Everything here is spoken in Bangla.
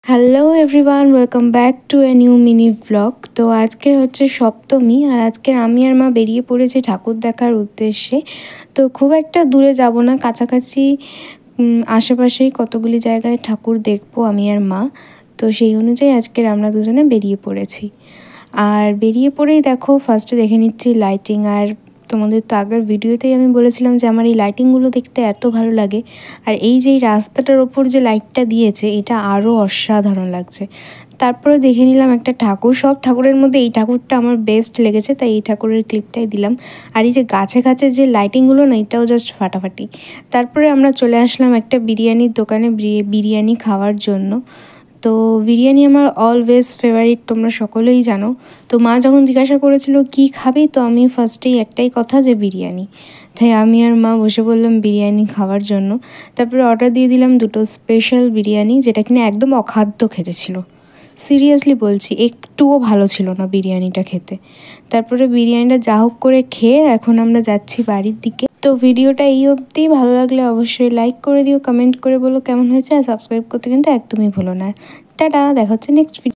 Hello everyone, welcome back to a new mini blog. তো আজকের হচ্ছে সপ্তমী, আর আজকের আমি আর মা বেরিয়ে পড়েছি ঠাকুর দেখার উদ্দেশ্যে। তো খুব একটা দূরে যাব না, কাছাকাছি আশেপাশেই কতগুলি জায়গায় ঠাকুর দেখবো আমি আর মা। তো সেই অনুযায়ী আজকের আমরা দুজনে বেরিয়ে পড়েছি। আর বেরিয়ে পড়েই দেখো ফার্স্টে দেখে নিচ্ছি লাইটিং। আর তোমাদের তো আগের ভিডিওতেই আমি বলেছিলাম যে আমার এই লাইটিংগুলো দেখতে এত ভালো লাগে। আর এই যে এই রাস্তাটার ওপর যে লাইটটা দিয়েছে এটা আরও অসাধারণ লাগছে। তারপরে দেখে নিলাম একটা ঠাকুর, সব ঠাকুরের মধ্যে এই ঠাকুরটা আমার বেস্ট লেগেছে, তাই এই ঠাকুরের ক্লিপটাই দিলাম। আর এই যে গাছে গাছে যে লাইটিংগুলো না, এটাও জাস্ট ফাটাফাটি। তারপরে আমরা চলে আসলাম একটা বিরিয়ানির দোকানে বিরিয়ানি খাওয়ার জন্য। তো বিরিয়ানি আমার অলওয়েজ ফেভারিট, তোমরা সকলেই জানো। তো মা যখন জিজ্ঞাসা করেছিল কি খাবি, তো আমি ফার্স্টেই একটাই কথা যে বিরিয়ানি। তাই আমি আর মা বসে বললাম বিরিয়ানি খাওয়ার জন্য। তারপরে অর্ডার দিয়ে দিলাম দুটো স্পেশাল বিরিয়ানি, যেটা কিনা একদম অখাদ্য খেতে ছিল। সিরিয়াসলি বলছি, একটুও ভালো ছিল না বিরিয়ানিটা খেতে। তারপরে বিরিয়ানিটা যা হোক করে খেয়ে এখন আমরা যাচ্ছি বাড়ির দিকে। তো ভিডিওটা এই অবধি, ভালো লাগলে অবশ্যই লাইক করে দিও, কমেন্ট করে বলো কেমন হয়েছে, আর সাবস্ক্রাইব করতে কিন্তু একদমই ভুলো না। টাটা, দেখা হচ্ছে নেক্সট ভিডিও।